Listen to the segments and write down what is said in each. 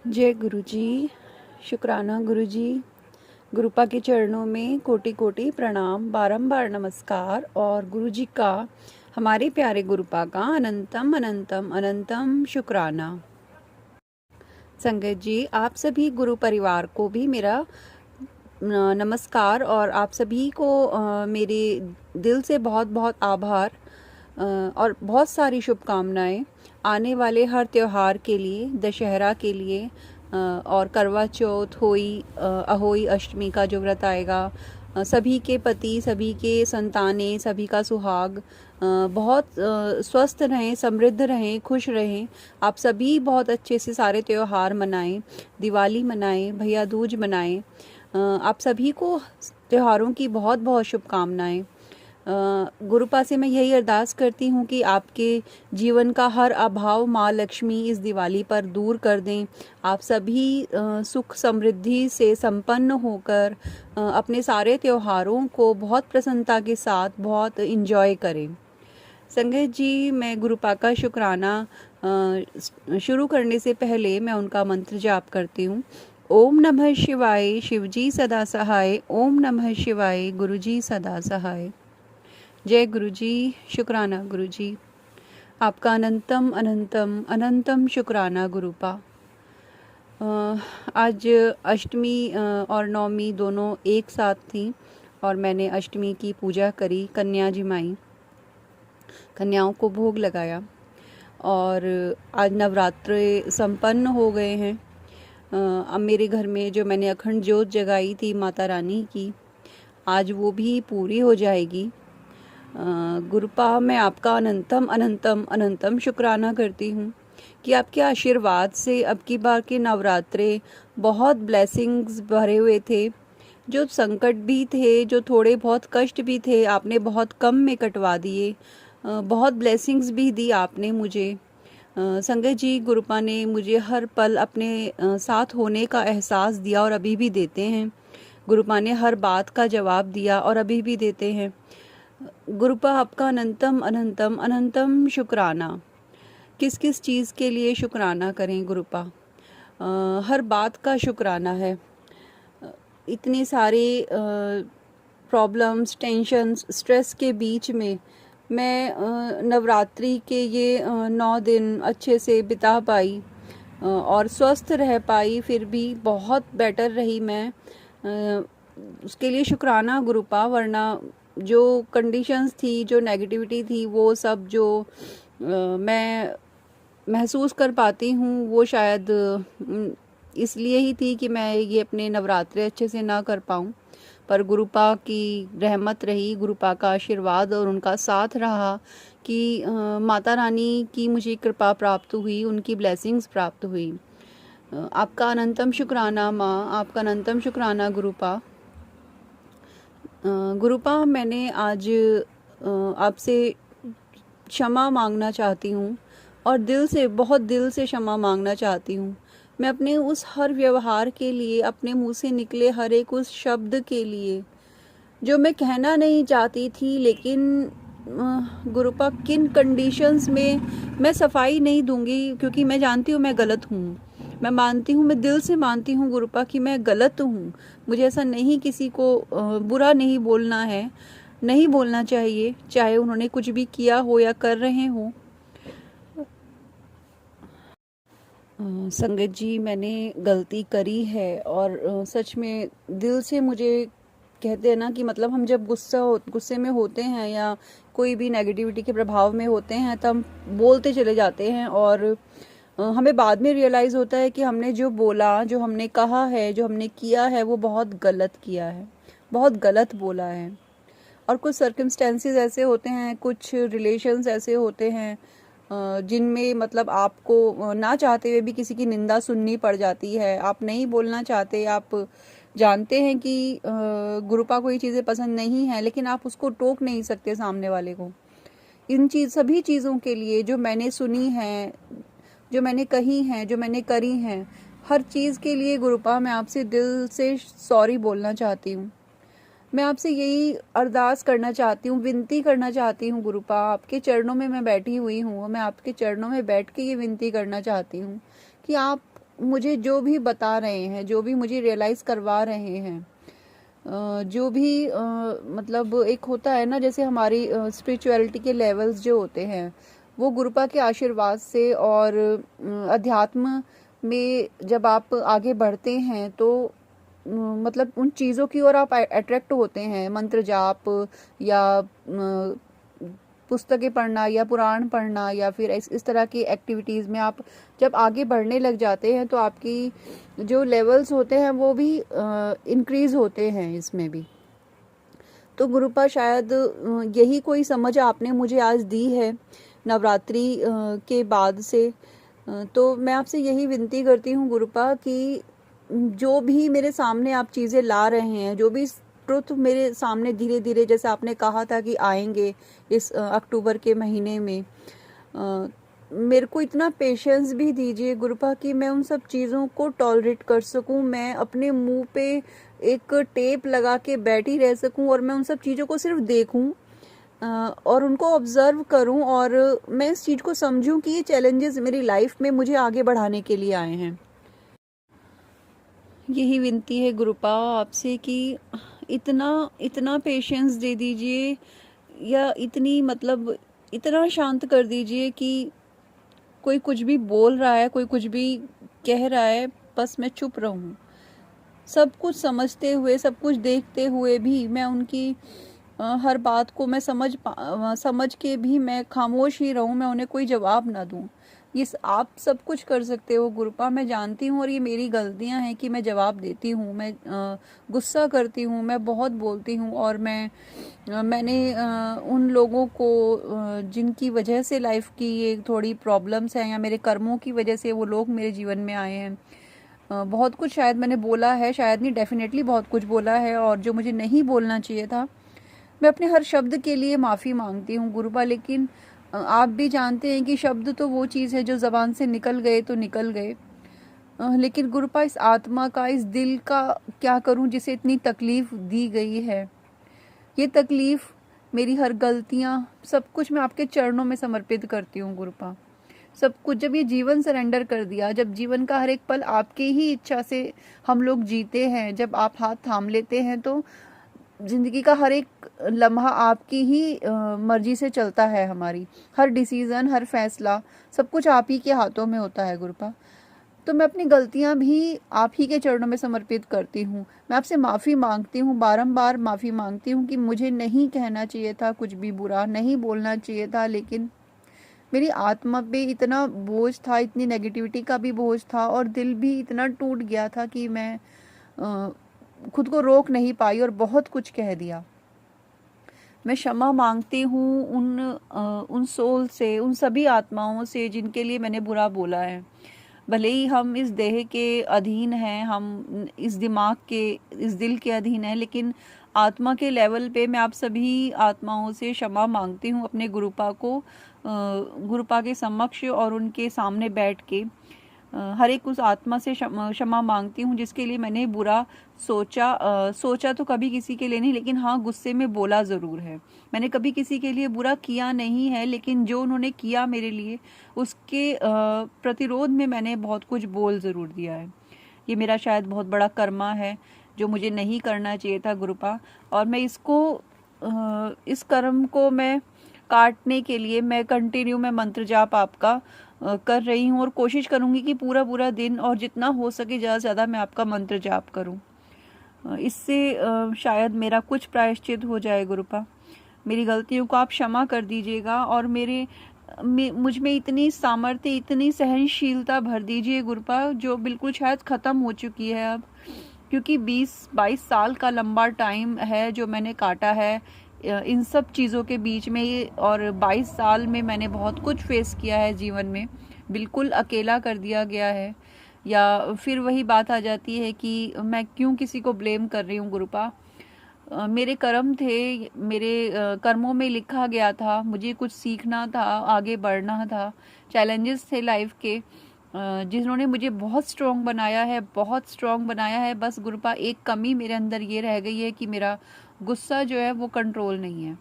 जय गुरु जी। शुक्राना गुरु जी। गुरुपा के चरणों में कोटि कोटि प्रणाम, बारंबार नमस्कार। और गुरु जी का, हमारे प्यारे गुरुपा का अनंतम अनंतम अनंतम शुक्राना। संगत जी, आप सभी गुरु परिवार को भी मेरा नमस्कार और आप सभी को मेरे दिल से बहुत बहुत आभार और बहुत सारी शुभकामनाएं आने वाले हर त्योहार के लिए, दशहरा के लिए और करवा चौथ, अहोई अष्टमी का जो व्रत आएगा, सभी के पति, सभी के संतानें, सभी का सुहाग बहुत स्वस्थ रहें, समृद्ध रहें, खुश रहें। आप सभी बहुत अच्छे से सारे त्योहार मनाएं, दिवाली मनाएं, भैया दूज मनाएं। आप सभी को त्योहारों की बहुत बहुत शुभकामनाएं। गुरुपा से मैं यही अरदास करती हूँ कि आपके जीवन का हर अभाव माँ लक्ष्मी इस दिवाली पर दूर कर दें। आप सभी सुख समृद्धि से संपन्न होकर अपने सारे त्योहारों को बहुत प्रसन्नता के साथ बहुत इंजॉय करें। संगत जी, मैं गुरुपा का शुक्राना शुरू करने से पहले मैं उनका मंत्र जाप करती हूँ। ओम नमः शिवाय, शिवजी सदा सहाय। ओम नमः शिवाय, गुरुजी सदा सहाय। जय गुरु जी। शुक्राना गुरु जी। आपका अनंतम अनंतम अनंतम शुक्राना गुरुपा। आज अष्टमी और नवमी दोनों एक साथ थी और मैंने अष्टमी की पूजा करी, कन्या जिमाई, कन्याओं को भोग लगाया। और आज नवरात्र संपन्न हो गए हैं। अब मेरे घर में जो मैंने अखंड ज्योत जगाई थी माता रानी की, आज वो भी पूरी हो जाएगी। गुरुपा, मैं आपका अनंतम अनंतम अनंतम शुक्राना करती हूँ कि आपके आशीर्वाद से अब की बार के नवरात्रे बहुत ब्लेसिंग्स भरे हुए थे। जो संकट भी थे, जो थोड़े बहुत कष्ट भी थे, आपने बहुत कम में कटवा दिए। बहुत ब्लेसिंग्स भी दी आपने मुझे। संगत जी, गुरुपा ने मुझे हर पल अपने साथ होने का एहसास दिया और अभी भी देते हैं। गुरुपा ने हर बात का जवाब दिया और अभी भी देते हैं। गुरुपा, आपका अनंतम अनंतम अनंतम शुक्राना। किस किस चीज़ के लिए शुक्राना करें गुरुपा? हर बात का शुक्राना है। इतने सारे प्रॉब्लम्स, टेंशन्स, स्ट्रेस के बीच में मैं नवरात्रि के ये 9 दिन अच्छे से बिता पाई और स्वस्थ रह पाई। फिर भी बहुत बेटर रही मैं। उसके लिए शुक्राना गुरुपा। वरना जो कंडीशंस थी, जो नेगेटिविटी थी, वो सब जो मैं महसूस कर पाती हूँ, वो शायद इसलिए ही थी कि मैं ये अपने नवरात्रे अच्छे से ना कर पाऊँ। पर गुरुपा की रहमत रही, गुरुपा का आशीर्वाद और उनका साथ रहा कि माता रानी की मुझे कृपा प्राप्त हुई, उनकी ब्लेसिंग्स प्राप्त हुई। आपका अनंतम शुक्राना माँ, आपका अनंतम शुक्राना गुरुपा। गुरुपा, मैंने आज आपसे क्षमा मांगना चाहती हूँ और दिल से, बहुत दिल से क्षमा मांगना चाहती हूँ। मैं अपने उस हर व्यवहार के लिए, अपने मुंह से निकले हर एक उस शब्द के लिए जो मैं कहना नहीं चाहती थी, लेकिन गुरुपा किन कंडीशंस में मैं सफाई नहीं दूंगी, क्योंकि मैं जानती हूँ मैं गलत हूँ। मैं मानती हूँ, मैं दिल से मानती हूँ गुरुपा कि मैं गलत हूँ। मुझे ऐसा नहीं, किसी को बुरा नहीं बोलना है, नहीं बोलना चाहिए, चाहे उन्होंने कुछ भी किया हो या कर रहे हो। संगत जी, मैंने गलती करी है और सच में दिल से मुझे, कहते हैं ना कि मतलब हम जब गुस्से में होते हैं या कोई भी नेगेटिविटी के प्रभाव में होते हैं, तब हम बोलते चले जाते हैं और हमें बाद में रियलाइज़ होता है कि हमने जो बोला, जो हमने कहा है, जो हमने किया है, वो बहुत गलत किया है, बहुत गलत बोला है। और कुछ सर्कमस्टेंसेस ऐसे होते हैं, कुछ रिलेशंस ऐसे होते हैं जिनमें मतलब आपको ना चाहते हुए भी किसी की निंदा सुननी पड़ जाती है। आप नहीं बोलना चाहते, आप जानते हैं कि गुरुपा को ये चीज़ें पसंद नहीं है, लेकिन आप उसको टोक नहीं सकते सामने वाले को। सभी चीज़ों के लिए जो मैंने सुनी है, जो मैंने कही हैं, जो मैंने करी हैं, हर चीज़ के लिए गुरुपा मैं आपसे दिल से सॉरी बोलना चाहती हूँ। मैं आपसे यही अरदास करना चाहती हूँ, विनती करना चाहती हूँ गुरुपा। आपके चरणों में मैं बैठी हुई हूँ, मैं आपके चरणों में बैठ के ये विनती करना चाहती हूँ कि आप मुझे जो भी बता रहे हैं, जो भी मुझे रियलाइज़ करवा रहे हैं, जो भी मतलब एक होता है ना, जैसे हमारी स्पिरिचुअलिटी के लेवल्स जो होते हैं, वो गुरुपा के आशीर्वाद से और अध्यात्म में जब आप आगे बढ़ते हैं तो मतलब उन चीज़ों की ओर आप अट्रैक्ट होते हैं। मंत्र जाप या पुस्तकें पढ़ना या पुराण पढ़ना या फिर इस तरह की एक्टिविटीज़ में आप जब आगे बढ़ने लग जाते हैं तो आपकी जो लेवल्स होते हैं वो भी इंक्रीज़ होते हैं इसमें भी। तो गुरुपा शायद यही कोई समझ आपने मुझे आज दी है नवरात्रि के बाद से। तो मैं आपसे यही विनती करती हूँ गुरुपा कि जो भी मेरे सामने आप चीज़ें ला रहे हैं, जो भी ट्रुथ मेरे सामने धीरे धीरे, जैसे आपने कहा था कि आएंगे इस अक्टूबर के महीने में, मेरे को इतना पेशेंस भी दीजिए गुरुपा कि मैं उन सब चीज़ों को टॉलरेट कर सकूं। मैं अपने मुंह पे एक टेप लगा के बैठी रह सकूं और मैं उन सब चीज़ों को सिर्फ देखूं और उनको ऑब्जर्व करूं और मैं इस चीज़ को समझूं कि ये चैलेंजेस मेरी लाइफ में मुझे आगे बढ़ाने के लिए आए हैं। यही विनती है गुरुपा आपसे कि इतना इतना पेशेंस दे दीजिए या इतनी मतलब इतना शांत कर दीजिए कि कोई कुछ भी बोल रहा है, कोई कुछ भी कह रहा है, बस मैं चुप रहूं। सब कुछ समझते हुए, सब कुछ देखते हुए भी मैं उनकी हर बात को मैं समझ के भी मैं खामोश ही रहूं, मैं उन्हें कोई जवाब ना दूं। ये आप सब कुछ कर सकते हो गुरुपा, मैं जानती हूँ और ये मेरी गलतियाँ हैं कि मैं जवाब देती हूँ, मैं गुस्सा करती हूँ, मैं बहुत बोलती हूँ और मैंने उन लोगों को जिनकी वजह से लाइफ की ये थोड़ी प्रॉब्लम्स हैं या मेरे कर्मों की वजह से वो लोग मेरे जीवन में आए हैं, बहुत कुछ शायद मैंने बोला है, शायद नहीं, डेफिनेटली बहुत कुछ बोला है और जो मुझे नहीं बोलना चाहिए था। मैं अपने हर शब्द के लिए माफ़ी मांगती हूँ गुरुपा, लेकिन आप भी जानते हैं कि शब्द तो वो चीज़ है जो ज़बान से निकल गए तो निकल गए, लेकिन गुरुपा इस आत्मा का, इस दिल का क्या करूँ जिसे इतनी तकलीफ़ दी गई है। ये तकलीफ़, मेरी हर गलतियाँ, सब कुछ मैं आपके चरणों में समर्पित करती हूँ गुरुपा। सब कुछ जब ये जीवन सरेंडर कर दिया, जब जीवन का हर एक पल आपके ही इच्छा से हम लोग जीते हैं, जब आप हाथ थाम लेते हैं तो जिंदगी का हर एक लम्हा आपकी ही मर्जी से चलता है। हमारी हर डिसीजन, हर फैसला, सब कुछ आप ही के हाथों में होता है गुरुपा। तो मैं अपनी गलतियां भी आप ही के चरणों में समर्पित करती हूँ। मैं आपसे माफ़ी मांगती हूँ, बारंबार माफ़ी मांगती हूँ कि मुझे नहीं कहना चाहिए था कुछ भी बुरा, नहीं बोलना चाहिए था, लेकिन मेरी आत्मा पे इतना बोझ था, इतनी नेगेटिविटी का भी बोझ था और दिल भी इतना टूट गया था कि मैं खुद को रोक नहीं पाई और बहुत कुछ कह दिया। मैं क्षमा मांगती हूँ उन सोल से, उन सभी आत्माओं से जिनके लिए मैंने बुरा बोला है। भले ही हम इस देह के अधीन हैं, हम इस दिमाग के, इस दिल के अधीन हैं, लेकिन आत्मा के लेवल पे मैं आप सभी आत्माओं से क्षमा मांगती हूँ अपने गुरुपा के समक्ष और उनके सामने बैठ के हर एक उस आत्मा से क्षमा मांगती हूँ जिसके लिए मैंने बुरा सोचा तो कभी किसी के लिए नहीं, लेकिन हाँ गुस्से में बोला ज़रूर है। मैंने कभी किसी के लिए बुरा किया नहीं है, लेकिन जो उन्होंने किया मेरे लिए उसके प्रतिरोध में मैंने बहुत कुछ बोल ज़रूर दिया है। ये मेरा शायद बहुत बड़ा कर्मा है जो मुझे नहीं करना चाहिए था गुरुपा, और मैं इस कर्म को मैं काटने के लिए मैं कंटिन्यू मैं मंत्र जाप आपका कर रही हूँ और कोशिश करूँगी कि पूरा दिन और जितना हो सके ज़्यादा से ज़्यादा मैं आपका मंत्र जाप करूँ। इससे शायद मेरा कुछ प्रायश्चित हो जाए गुरुपा। मेरी गलतियों को आप क्षमा कर दीजिएगा और मुझ में इतनी सामर्थ्य, इतनी सहनशीलता भर दीजिए गुरुपा जो बिल्कुल शायद ख़त्म हो चुकी है अब, क्योंकि 20-22 साल का लंबा टाइम है जो मैंने काटा है इन सब चीज़ों के बीच में, और 22 साल में मैंने बहुत कुछ फेस किया है जीवन में, बिल्कुल अकेला कर दिया गया है। या फिर वही बात आ जाती है कि मैं क्यों किसी को ब्लेम कर रही हूँ गुरुपा। मेरे कर्म थे, मेरे कर्मों में लिखा गया था, मुझे कुछ सीखना था, आगे बढ़ना था, चैलेंजेस थे लाइफ के जिन्होंने मुझे बहुत स्ट्रॉन्ग बनाया है, बहुत स्ट्रॉन्ग बनाया है। बस गुरुपा एक कमी मेरे अंदर ये रह गई है कि मेरा गुस्सा जो है वो कंट्रोल नहीं है।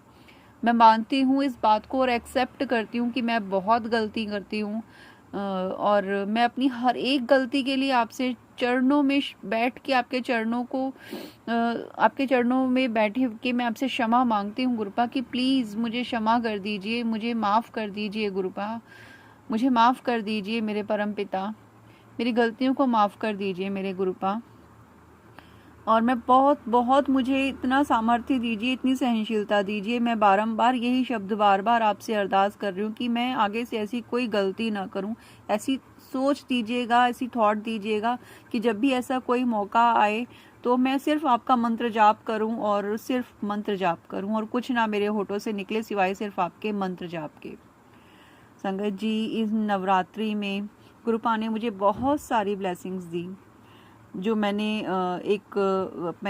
मैं मानती हूँ इस बात को और एक्सेप्ट करती हूँ कि मैं बहुत गलती करती हूँ, और मैं अपनी हर एक गलती के लिए आपसे चरणों में बैठ के आपके चरणों को आपके चरणों में बैठे के मैं आपसे क्षमा मांगती हूँ गुरुपा कि प्लीज़ मुझे क्षमा कर दीजिए, मुझे माफ़ कर दीजिए गुरुपा, मुझे माफ़ कर दीजिए मेरे परम पिता, मेरी गलतियों को माफ़ कर दीजिए मेरे गुरुपा। और मैं बहुत मुझे इतना सामर्थ्य दीजिए, इतनी सहनशीलता दीजिए। मैं बारंबार यही शब्द बार बार आपसे अरदास कर रही हूँ कि मैं आगे से ऐसी कोई गलती ना करूँ। ऐसी सोच दीजिएगा, ऐसी थॉट दीजिएगा कि जब भी ऐसा कोई मौका आए तो मैं सिर्फ आपका मंत्र जाप करूं और सिर्फ मंत्र जाप करूं और कुछ ना मेरे होठों से निकले सिवाय सिर्फ आपके मंत्र जाप के। संगत जी, इस नवरात्रि में गुरुपा ने मुझे बहुत सारी ब्लेसिंग्स दी। जो मैंने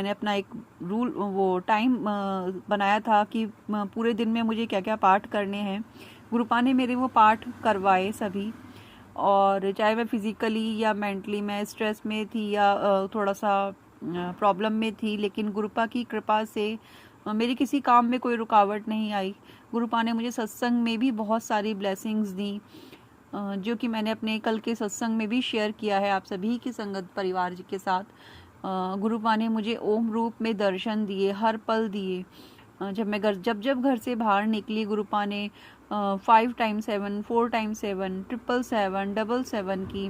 अपना एक रूल वो टाइम बनाया था कि पूरे दिन में मुझे क्या क्या पाठ करने हैं, गुरुपा ने मेरे वो पाठ करवाए सभी। और चाहे मैं फिज़िकली या मेंटली मैं स्ट्रेस में थी या थोड़ा सा प्रॉब्लम में थी, लेकिन गुरुपा की कृपा से मेरी किसी काम में कोई रुकावट नहीं आई। गुरुपा ने मुझे सत्संग में भी बहुत सारी ब्लेसिंग्स दी, जो कि मैंने अपने कल के सत्संग में भी शेयर किया है आप सभी की संगत परिवार के साथ। गुरुपा ने मुझे ओम रूप में दर्शन दिए, हर पल दिए। जब घर से बाहर निकली, गुरुपा ने 5 टाइम्स 7, 4 टाइम्स 7, 777, 777 की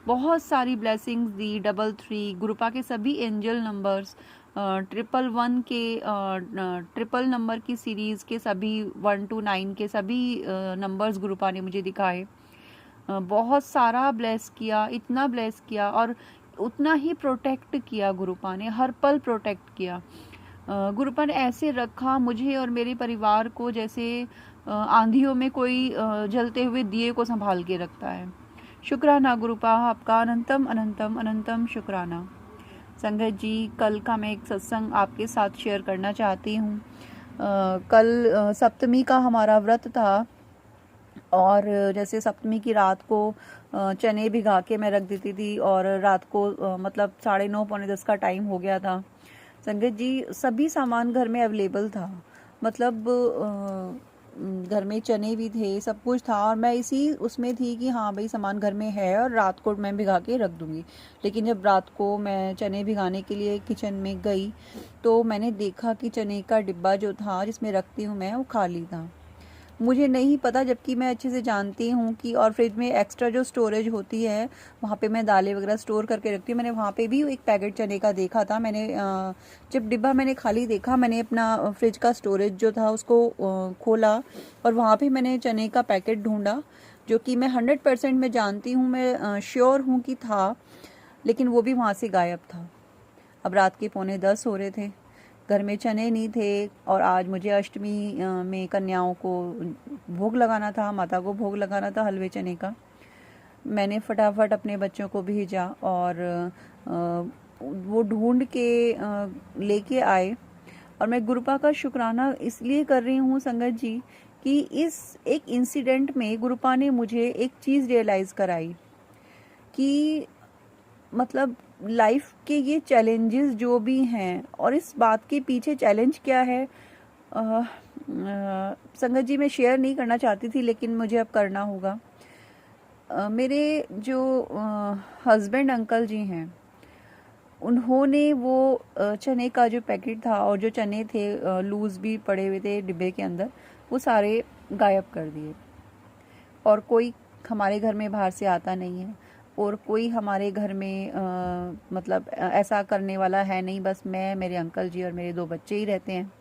बहुत सारी ब्लेसिंग्स दी। 33 गुरुपा के सभी एंजल नंबर्स, 111 के ट्रिपल नंबर की सीरीज़ के सभी 1 to 9 के सभी नंबर्स गुरुपा ने मुझे दिखाए। बहुत सारा ब्लेस किया, इतना ब्लेस किया और उतना ही प्रोटेक्ट किया गुरुपा ने, हर पल प्रोटेक्ट किया। गुरुपा ने ऐसे रखा मुझे और मेरे परिवार को जैसे आंधियों में कोई जलते हुए दिए को संभाल के रखता है। शुक्राना गुरुपा, आपका अनंतम अनंतम अनंतम शुक्राना। संगत जी, कल का मैं एक सत्संग आपके साथ शेयर करना चाहती हूँ। कल सप्तमी का हमारा व्रत था और जैसे सप्तमी की रात को चने भिगा के मैं रख देती थी और रात को मतलब 9:30 पौने 10 का टाइम हो गया था। संगत जी, सभी सामान घर में अवेलेबल था, मतलब घर में चने भी थे, सब कुछ था और मैं इसी उसमें थी कि हाँ भाई सामान घर में है और रात को मैं भिगा के रख दूँगी। लेकिन जब रात को मैं चने भिगाने के लिए किचन में गई तो मैंने देखा कि चने का डिब्बा जो था जिसमें रखती हूँ मैं, वो खाली था। मुझे नहीं पता, जबकि मैं अच्छे से जानती हूँ कि और फ्रिज में एक्स्ट्रा जो स्टोरेज होती है वहाँ पे मैं दालें वगैरह स्टोर करके रखती हूँ। मैंने वहाँ पे भी एक पैकेट चने का देखा था। मैंने जब डिब्बा मैंने खाली देखा, मैंने अपना फ्रिज का स्टोरेज जो था उसको खोला और वहाँ पे मैंने चने का पैकेट ढूंढा, जो कि मैं 100% मैं जानती हूँ, मैं श्योर हूँ कि था, लेकिन वो भी वहाँ से गायब था। अब रात के 9:45 हो रहे थे, घर में चने नहीं थे और आज मुझे अष्टमी में कन्याओं को भोग लगाना था, माता को भोग लगाना था हलवे चने का। मैंने फटाफट अपने बच्चों को भेजा और वो ढूंढ के लेके आए। और मैं गुरुपा का शुक्राना इसलिए कर रही हूँ संगत जी कि इस एक इंसिडेंट में गुरुपा ने मुझे एक चीज़ रियलाइज़ कराई कि मतलब लाइफ के ये चैलेंजेस जो भी हैं और इस बात के पीछे चैलेंज क्या है, संगत जी मैं शेयर नहीं करना चाहती थी लेकिन मुझे अब करना होगा। मेरे जो हस्बैंड अंकल जी हैं, उन्होंने वो चने का जो पैकेट था और जो चने थे लूज़ भी पड़े हुए थे डिब्बे के अंदर, वो सारे गायब कर दिए। और कोई हमारे घर में बाहर से आता नहीं है और कोई हमारे घर में मतलब ऐसा करने वाला है नहीं, बस मैं, मेरे अंकल जी और मेरे 2 बच्चे ही रहते हैं।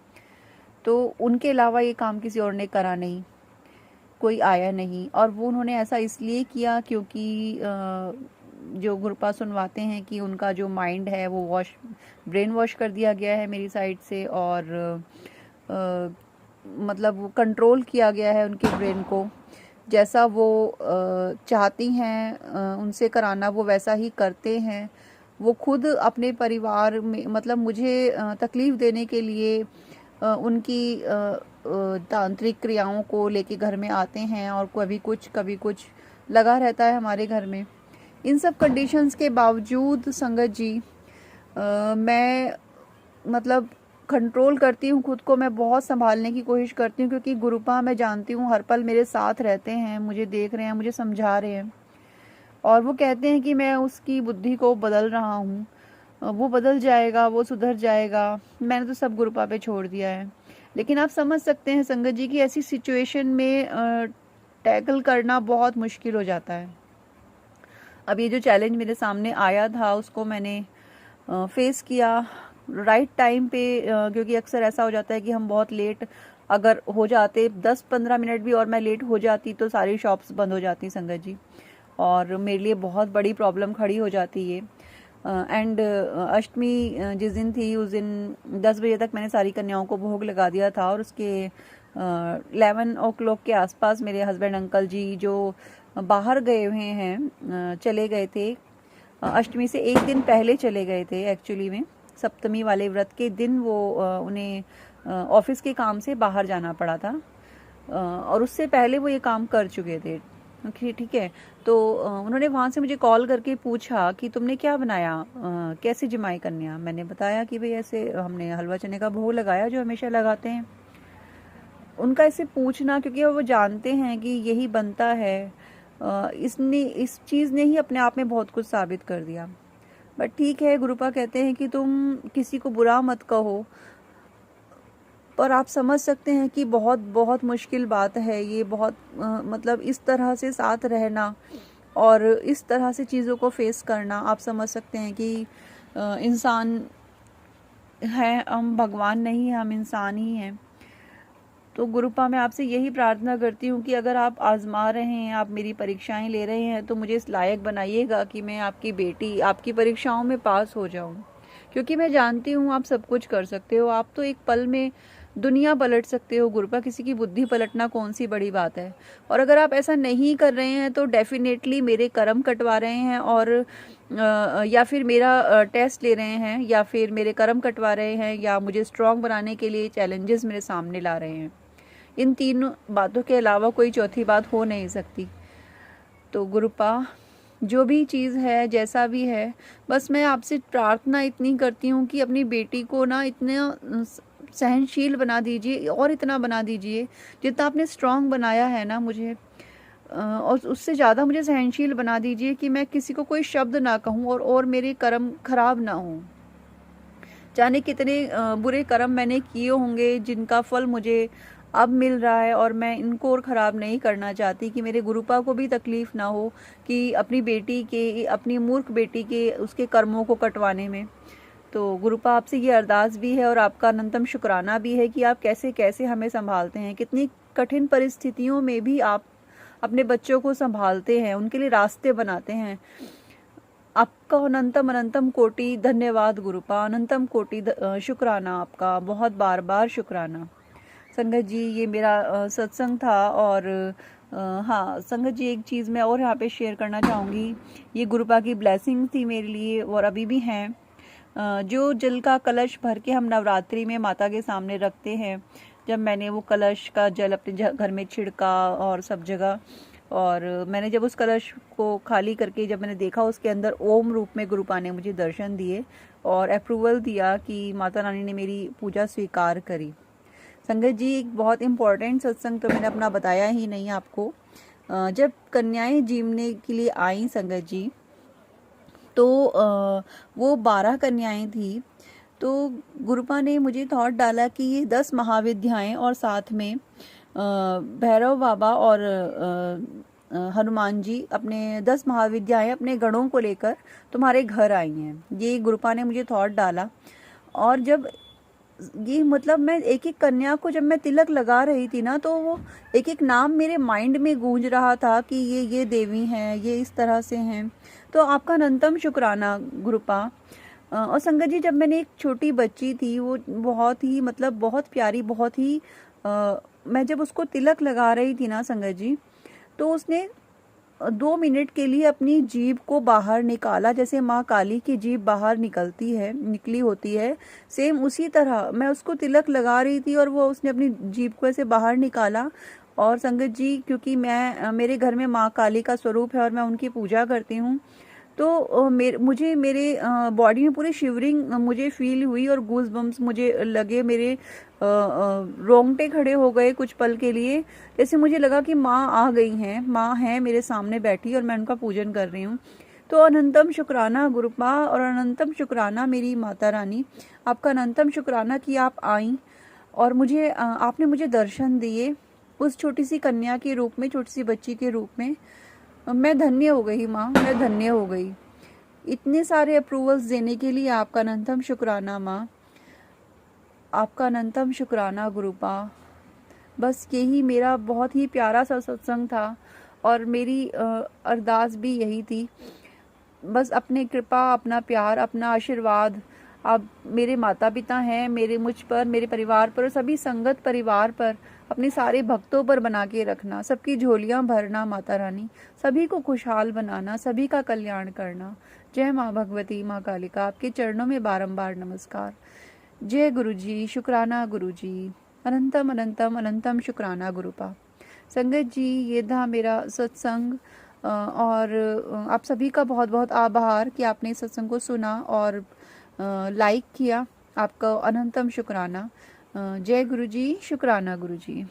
तो उनके अलावा ये काम किसी और ने करा नहीं, कोई आया नहीं। और वो उन्होंने ऐसा इसलिए किया क्योंकि जो गुरुपा सुनवाते हैं कि उनका जो माइंड है वो ब्रेन वॉश कर दिया गया है मेरी साइड से और मतलब वो कंट्रोल किया गया है उनके ब्रेन को। जैसा वो चाहती हैं उनसे कराना वो वैसा ही करते हैं। वो खुद अपने परिवार में मतलब मुझे तकलीफ़ देने के लिए उनकी तांत्रिक क्रियाओं को लेके घर में आते हैं और कभी कुछ लगा रहता है हमारे घर में। इन सब कंडीशंस के बावजूद संगत जी मैं मतलब कंट्रोल करती हूँ खुद को, मैं बहुत संभालने की कोशिश करती हूँ क्योंकि गुरुपा मैं जानती हूँ हर पल मेरे साथ रहते हैं, मुझे देख रहे हैं, मुझे समझा रहे हैं। और वो कहते हैं कि मैं उसकी बुद्धि को बदल रहा हूँ, वो बदल जाएगा, वो सुधर जाएगा। मैंने तो सब गुरुपा पे छोड़ दिया है। लेकिन आप समझ सकते हैं संगत जी कि ऐसी सिचुएशन में टैकल करना बहुत मुश्किल हो जाता है। अब ये जो चैलेंज मेरे सामने आया था उसको मैंने फेस किया राइट टाइम पे, क्योंकि अक्सर ऐसा हो जाता है कि हम बहुत लेट अगर हो जाते, 10-15 मिनट भी और मैं लेट हो जाती तो सारी शॉप्स बंद हो जाती संगत जी, और मेरे लिए बहुत बड़ी प्रॉब्लम खड़ी हो जाती है। एंड अष्टमी जिस दिन थी उस दिन 10 बजे तक मैंने सारी कन्याओं को भोग लगा दिया था, और उसके 11 o'clock के आसपास मेरे हस्बैंड अंकल जी जो बाहर गए हुए हैं, चले गए थे। अष्टमी से एक दिन पहले चले गए थे एक्चुअली में, सप्तमी वाले व्रत के दिन वो उन्हें ऑफिस के काम से बाहर जाना पड़ा था, और उससे पहले वो ये काम कर चुके थे। ठीक है, तो उन्होंने वहाँ से मुझे कॉल करके पूछा कि तुमने क्या बनाया, कैसे जमाई कन्या। मैंने बताया कि भाई ऐसे हमने हलवा चने का भोग लगाया जो हमेशा लगाते हैं। उनका ऐसे पूछना, क्योंकि वो जानते हैं कि यही बनता है, इस चीज़ ने ही अपने आप में बहुत कुछ साबित कर दिया। बट ठीक है, गुरुपा कहते हैं कि तुम किसी को बुरा मत कहो, पर आप समझ सकते हैं कि बहुत बहुत मुश्किल बात है ये, बहुत मतलब इस तरह से साथ रहना और इस तरह से चीज़ों को फेस करना। आप समझ सकते हैं कि इंसान है, हम भगवान नहीं हैं, हम इंसान ही हैं। तो गुरुपा मैं आपसे यही प्रार्थना करती हूँ कि अगर आप आजमा रहे हैं, आप मेरी परीक्षाएं ले रहे हैं, तो मुझे इस लायक बनाइएगा कि मैं आपकी बेटी आपकी परीक्षाओं में पास हो जाऊँ, क्योंकि मैं जानती हूँ आप सब कुछ कर सकते हो। आप तो एक पल में दुनिया पलट सकते हो गुरुपा, किसी की बुद्धि पलटना कौन सी बड़ी बात है। और अगर आप ऐसा नहीं कर रहे हैं तो डेफिनेटली मेरे कर्म कटवा रहे हैं, और या फिर मेरा टेस्ट ले रहे हैं, या फिर मेरे कर्म कटवा रहे हैं, या मुझे स्ट्रांग बनाने के लिए चैलेंजेस मेरे सामने ला रहे हैं। इन तीन बातों के अलावा कोई चौथी बात हो नहीं सकती। तो गुरुपा जो भी चीज़ है, जैसा भी है, बस मैं आपसे प्रार्थना इतनी करती हूँ कि अपनी बेटी को ना इतना सहनशील बना दीजिए, और इतना बना दीजिए जितना आपने स्ट्रांग बनाया है ना मुझे, और उससे ज़्यादा मुझे सहनशील बना दीजिए कि मैं किसी को कोई शब्द ना कहूँ, और मेरे कर्म खराब ना हों। जाने कितने बुरे कर्म मैंने किए होंगे जिनका फल मुझे अब मिल रहा है, और मैं इनको और ख़राब नहीं करना चाहती कि मेरे गुरुपा को भी तकलीफ़ ना हो कि अपनी बेटी के, अपनी मूर्ख बेटी के उसके कर्मों को कटवाने में। तो गुरुपा आपसे ये अरदास भी है और आपका अनंतम शुक्राना भी है कि आप कैसे कैसे हमें संभालते हैं, कितनी कठिन परिस्थितियों में भी आप अपने बच्चों को संभालते हैं, उनके लिए रास्ते बनाते हैं। आपका अनंतम अनंतम कोटि धन्यवाद गुरुपा, अनंतम कोटि शुक्राना, आपका बहुत बार बार शुक्राना। संगत जी ये मेरा सत्संग था, और हाँ संगत जी एक चीज़ मैं और यहाँ पे शेयर करना चाहूँगी। ये गुरुपा की ब्लेसिंग थी मेरे लिए, और अभी भी हैं। जो जल का कलश भर के हम नवरात्रि में माता के सामने रखते हैं, जब मैंने वो कलश का जल अपने घर में छिड़का और सब जगह, और मैंने जब उस कलश को खाली करके जब मैंने देखा, उसके अंदर ओम रूप में गुरुपा ने मुझे दर्शन दिए और अप्रूवल दिया कि माता रानी ने मेरी पूजा स्वीकार करी। संगत जी एक बहुत इम्पॉर्टेंट सत्संग तो मैंने अपना बताया ही नहीं आपको। जब कन्याएं जीवने के लिए आई संगत जी, तो वो 12 कन्याएं थी। तो गुरुपा ने मुझे थॉट डाला कि ये 10 महाविद्याएं और साथ में भैरव बाबा और हनुमान जी अपने 10 महाविद्याएं अपने गणों को लेकर तुम्हारे घर आई हैं। ये गुरुपा ने मुझे थॉट डाला, और जब ये मतलब मैं एक एक कन्या को जब मैं तिलक लगा रही थी ना, तो वो एक एक नाम मेरे माइंड में गूंज रहा था कि ये देवी हैं, ये इस तरह से हैं। तो आपका अनंतम शुक्राना गुरुपा। और संगत जी जब मैंने एक छोटी बच्ची थी, वो बहुत ही मतलब बहुत प्यारी, बहुत ही मैं जब उसको तिलक लगा रही थी ना संगत जी, तो उसने 2 मिनट के लिए अपनी जीभ को बाहर निकाला, जैसे माँ काली की जीभ बाहर निकलती है, निकली होती है, सेम उसी तरह मैं उसको तिलक लगा रही थी और वो उसने अपनी जीभ को ऐसे बाहर निकाला। और संगत जी क्योंकि मेरे घर में माँ काली का स्वरूप है और मैं उनकी पूजा करती हूँ, तो मुझे मेरे बॉडी में पूरी शिवरिंग मुझे फील हुई और गूज बम्स मुझे लगे, मेरे रोंगटे खड़े हो गए कुछ पल के लिए। जैसे मुझे लगा कि माँ आ गई हैं, माँ है मेरे सामने बैठी और मैं उनका पूजन कर रही हूँ। तो अनंतम शुक्राना गुरुपा और अनंतम शुक्राना मेरी माता रानी, आपका अनंतम शुक्राना कि आप आई और मुझे आपने मुझे दर्शन दिए उस छोटी सी कन्या के रूप में, छोटी सी बच्ची के रूप में। मैं धन्य हो गई माँ, मैं धन्य हो गई। इतने सारे अप्रूवल्स देने के लिए आपका अनंतम शुक्राना माँ, आपका अनंतम शुक्राना गुरुपा। बस यही मेरा बहुत ही प्यारा सा सत्संग था और मेरी अरदास भी यही थी। बस अपने कृपा, अपना प्यार, अपना आशीर्वाद आप मेरे माता पिता हैं, मेरे मुझ पर, मेरे परिवार पर और सभी संगत परिवार पर, अपने सारे भक्तों पर बना के रखना। सबकी झोलियां भरना माता रानी, सभी को खुशहाल बनाना, सभी का कल्याण करना। जय माँ भगवती, माँ कालिका, आपके चरणों में बारंबार नमस्कार। जय गुरु जी, शुक्राना गुरु जी, अनंतम अनंतम अनंतम शुक्राना गुरुपा। संगत जी, ये था मेरा सत्संग और आप सभी का बहुत बहुत आभार कि आपने इस सत्संग को सुना और लाइक किया। आपका अनंतम शुक्राना। जय गुरु जी, शुक्राना गुरु जी।